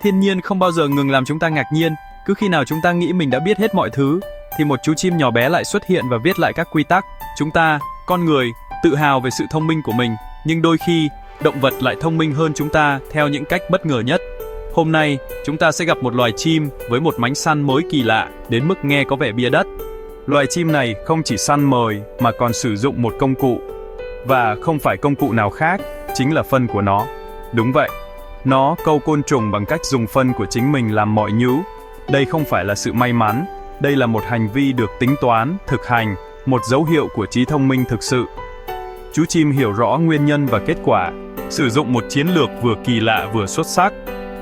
Thiên nhiên không bao giờ ngừng làm chúng ta ngạc nhiên, cứ khi nào chúng ta nghĩ mình đã biết hết mọi thứ, thì một chú chim nhỏ bé lại xuất hiện và viết lại các quy tắc. Chúng ta, con người, tự hào về sự thông minh của mình, nhưng đôi khi, động vật lại thông minh hơn chúng ta theo những cách bất ngờ nhất. Hôm nay, chúng ta sẽ gặp một loài chim với một mánh săn mối kỳ lạ đến mức nghe có vẻ bịa đất. Loài chim này không chỉ săn mồi mà còn sử dụng một công cụ. Và không phải công cụ nào khác, chính là phân của nó. Đúng vậy, nó câu côn trùng bằng cách dùng phân của chính mình làm mọi nhú. Đây không phải là sự may mắn, đây là một hành vi được tính toán, thực hành, một dấu hiệu của trí thông minh thực sự. Chú chim hiểu rõ nguyên nhân và kết quả, sử dụng một chiến lược vừa kỳ lạ vừa xuất sắc.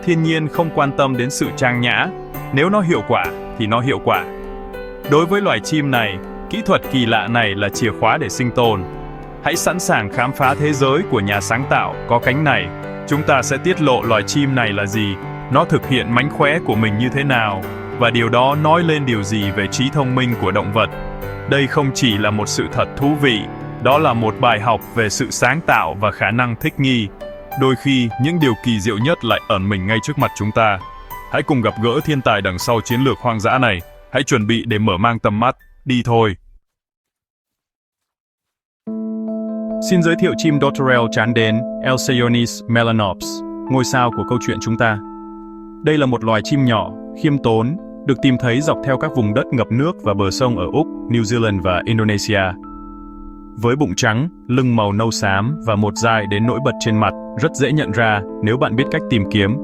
Thiên nhiên không quan tâm đến sự trang nhã, nếu nó hiệu quả thì nó hiệu quả. Đối với loài chim này, kỹ thuật kỳ lạ này là chìa khóa để sinh tồn. Hãy sẵn sàng khám phá thế giới của nhà sáng tạo có cánh này. Chúng ta sẽ tiết lộ loài chim này là gì, nó thực hiện mánh khóe của mình như thế nào, và điều đó nói lên điều gì về trí thông minh của động vật. Đây không chỉ là một sự thật thú vị, đó là một bài học về sự sáng tạo và khả năng thích nghi. Đôi khi, những điều kỳ diệu nhất lại ẩn mình ngay trước mặt chúng ta. Hãy cùng gặp gỡ thiên tài đằng sau chiến lược hoang dã này. Hãy chuẩn bị để mở mang tầm mắt. Đi thôi! Xin giới thiệu chim Dotterel chán đến, Alcyonis melanops, ngôi sao của câu chuyện chúng ta. Đây là một loài chim nhỏ, khiêm tốn, được tìm thấy dọc theo các vùng đất ngập nước và bờ sông ở Úc, New Zealand và Indonesia. Với bụng trắng, lưng màu nâu xám và một dải đến nổi bật trên mặt, rất dễ nhận ra nếu bạn biết cách tìm kiếm.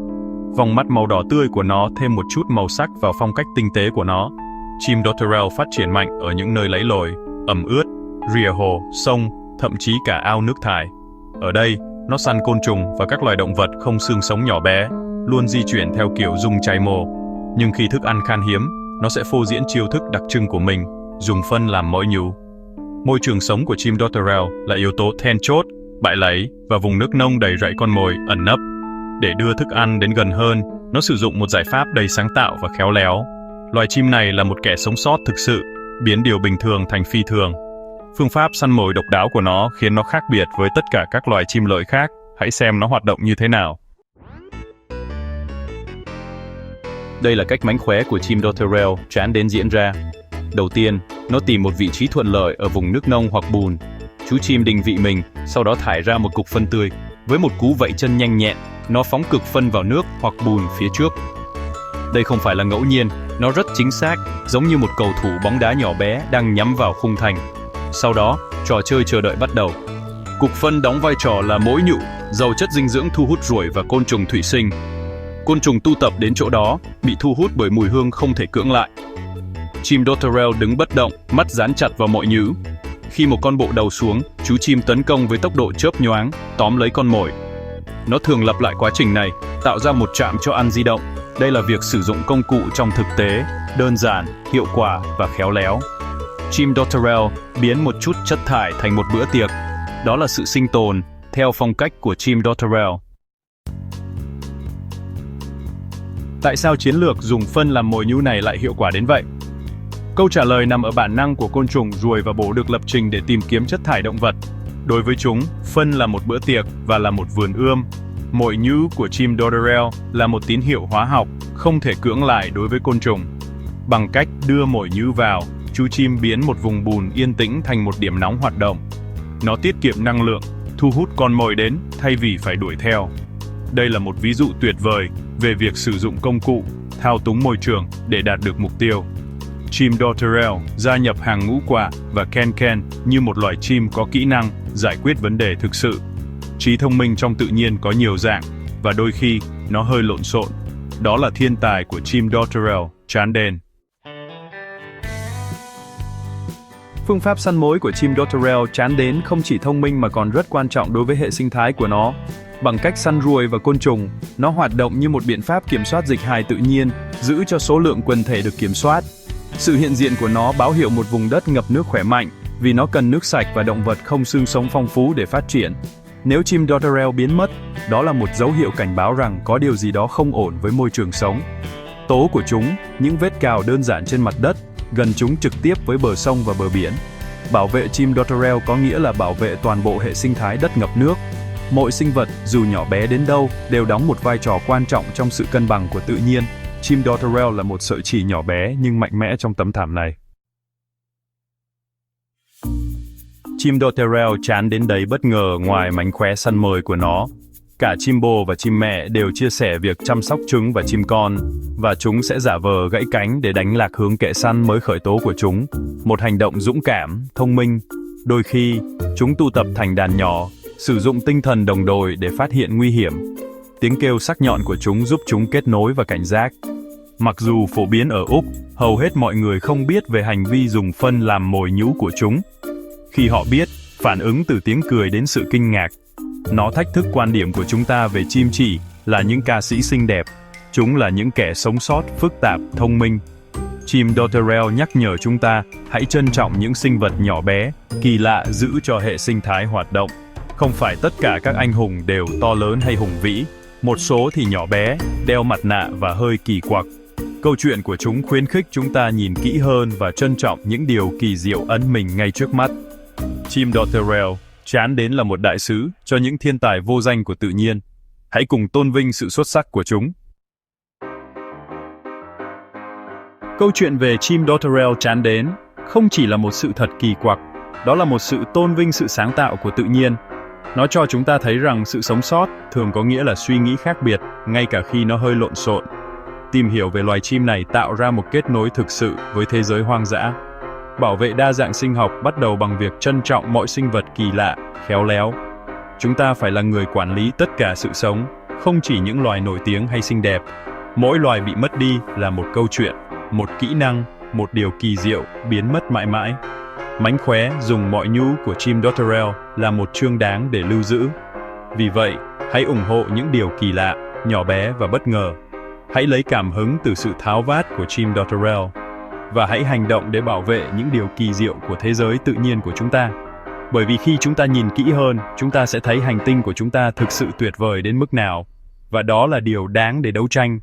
Vòng mắt màu đỏ tươi của nó thêm một chút màu sắc vào phong cách tinh tế của nó. Chim Dotterel phát triển mạnh ở những nơi lẫy lội, ẩm ướt, rìa hồ, sông, thậm chí cả ao nước thải. Ở đây, nó săn côn trùng và các loài động vật không xương sống nhỏ bé, luôn di chuyển theo kiểu dùng chài mồ. Nhưng khi thức ăn khan hiếm, nó sẽ phô diễn chiêu thức đặc trưng của mình, dùng phân làm mồi nhú. Môi trường sống của chim Dotterel là yếu tố then chốt, bãi lẫy và vùng nước nông đầy rẫy con mồi ẩn nấp. Để đưa thức ăn đến gần hơn, nó sử dụng một giải pháp đầy sáng tạo và khéo léo. Loài chim này là một kẻ sống sót thực sự, biến điều bình thường thành phi thường. Phương pháp săn mồi độc đáo của nó khiến nó khác biệt với tất cả các loài chim lợi khác. Hãy xem nó hoạt động như thế nào. Đây là cách mánh khóe của chim Dotterel chán đến diễn ra. Đầu tiên, nó tìm một vị trí thuận lợi ở vùng nước nông hoặc bùn. Chú chim định vị mình, sau đó thải ra một cục phân tươi. Với một cú vẫy chân nhanh nhẹn, nó phóng cực phân vào nước hoặc bùn phía trước. Đây không phải là ngẫu nhiên, nó rất chính xác, giống như một cầu thủ bóng đá nhỏ bé đang nhắm vào khung thành. Sau đó, trò chơi chờ đợi bắt đầu. Cục phân đóng vai trò là mối nhụ, giàu chất dinh dưỡng thu hút ruồi và côn trùng thủy sinh. Côn trùng tu tập đến chỗ đó, bị thu hút bởi mùi hương không thể cưỡng lại. Chim Dotterel đứng bất động, mắt dán chặt vào mọi nhú. Khi một con bộ đầu xuống, chú chim tấn công với tốc độ chớp nhoáng, tóm lấy con mồi. Nó thường lặp lại quá trình này, tạo ra một trạm cho ăn di động. Đây là việc sử dụng công cụ trong thực tế, đơn giản, hiệu quả và khéo léo. Chim Dotterel biến một chút chất thải thành một bữa tiệc. Đó là sự sinh tồn, theo phong cách của chim Dotterel. Tại sao chiến lược dùng phân làm mồi nhú này lại hiệu quả đến vậy? Câu trả lời nằm ở bản năng của côn trùng, ruồi và bổ được lập trình để tìm kiếm chất thải động vật. Đối với chúng, phân là một bữa tiệc và là một vườn ươm. Mồi nhú của chim Dotterel là một tín hiệu hóa học, không thể cưỡng lại đối với côn trùng. Bằng cách đưa mồi nhú vào, chú chim biến một vùng bùn yên tĩnh thành một điểm nóng hoạt động. Nó tiết kiệm năng lượng, thu hút con mồi đến thay vì phải đuổi theo. Đây là một ví dụ tuyệt vời về việc sử dụng công cụ, thao túng môi trường để đạt được mục tiêu. Chim Dotterel gia nhập hàng ngũ quả và Ken như một loài chim có kỹ năng giải quyết vấn đề thực sự. Trí thông minh trong tự nhiên có nhiều dạng, và đôi khi nó hơi lộn xộn. Đó là thiên tài của chim Dotterel, chán đen. Phương pháp săn mối của chim Dotterel chán đến không chỉ thông minh mà còn rất quan trọng đối với hệ sinh thái của nó. Bằng cách săn ruồi và côn trùng, nó hoạt động như một biện pháp kiểm soát dịch hài tự nhiên, giữ cho số lượng quần thể được kiểm soát. Sự hiện diện của nó báo hiệu một vùng đất ngập nước khỏe mạnh, vì nó cần nước sạch và động vật không xương sống phong phú để phát triển. Nếu chim Dotterel biến mất, đó là một dấu hiệu cảnh báo rằng có điều gì đó không ổn với môi trường sống. Tố của chúng, những vết cào đơn giản trên mặt đất, gần chúng trực tiếp với bờ sông và bờ biển. Bảo vệ chim Dotterel có nghĩa là bảo vệ toàn bộ hệ sinh thái đất ngập nước. Mỗi sinh vật, dù nhỏ bé đến đâu, đều đóng một vai trò quan trọng trong sự cân bằng của tự nhiên. Chim Dotterel là một sợi chỉ nhỏ bé nhưng mạnh mẽ trong tấm thảm này. Chim Dotterel chán đến đấy bất ngờ ngoài mánh khóe săn mồi của nó. Cả chim bồ và chim mẹ đều chia sẻ việc chăm sóc trứng và chim con, và chúng sẽ giả vờ gãy cánh để đánh lạc hướng kẻ săn mới khởi tố của chúng. Một hành động dũng cảm, thông minh. Đôi khi, chúng tụ tập thành đàn nhỏ, sử dụng tinh thần đồng đội để phát hiện nguy hiểm. Tiếng kêu sắc nhọn của chúng giúp chúng kết nối và cảnh giác. Mặc dù phổ biến ở Úc, hầu hết mọi người không biết về hành vi dùng phân làm mồi nhũ của chúng. Khi họ biết, phản ứng từ tiếng cười đến sự kinh ngạc. Nó thách thức quan điểm của chúng ta về chim chỉ là những ca sĩ xinh đẹp. Chúng là những kẻ sống sót, phức tạp, thông minh. Chim Dotterel nhắc nhở chúng ta hãy trân trọng những sinh vật nhỏ bé, kỳ lạ giữ cho hệ sinh thái hoạt động. Không phải tất cả các anh hùng đều to lớn hay hùng vĩ. Một số thì nhỏ bé, đeo mặt nạ và hơi kỳ quặc. Câu chuyện của chúng khuyến khích chúng ta nhìn kỹ hơn và trân trọng những điều kỳ diệu ẩn mình ngay trước mắt. Chim Dotterel chán đến là một đại sứ cho những thiên tài vô danh của tự nhiên. Hãy cùng tôn vinh sự xuất sắc của chúng. Câu chuyện về chim Dotterel chán đến không chỉ là một sự thật kỳ quặc, đó là một sự tôn vinh sự sáng tạo của tự nhiên. Nó cho chúng ta thấy rằng sự sống sót thường có nghĩa là suy nghĩ khác biệt, ngay cả khi nó hơi lộn xộn. Tìm hiểu về loài chim này tạo ra một kết nối thực sự với thế giới hoang dã. Bảo vệ đa dạng sinh học bắt đầu bằng việc trân trọng mọi sinh vật kỳ lạ, khéo léo. Chúng ta phải là người quản lý tất cả sự sống, không chỉ những loài nổi tiếng hay xinh đẹp. Mỗi loài bị mất đi là một câu chuyện, một kỹ năng, một điều kỳ diệu biến mất mãi mãi. Mánh khóe dùng mọi nhũ của chim Dotterel là một chương đáng để lưu giữ. Vì vậy, hãy ủng hộ những điều kỳ lạ, nhỏ bé và bất ngờ. Hãy lấy cảm hứng từ sự tháo vát của chim Dotterel. Và hãy hành động để bảo vệ những điều kỳ diệu của thế giới tự nhiên của chúng ta. Bởi vì khi chúng ta nhìn kỹ hơn, chúng ta sẽ thấy hành tinh của chúng ta thực sự tuyệt vời đến mức nào. Và đó là điều đáng để đấu tranh.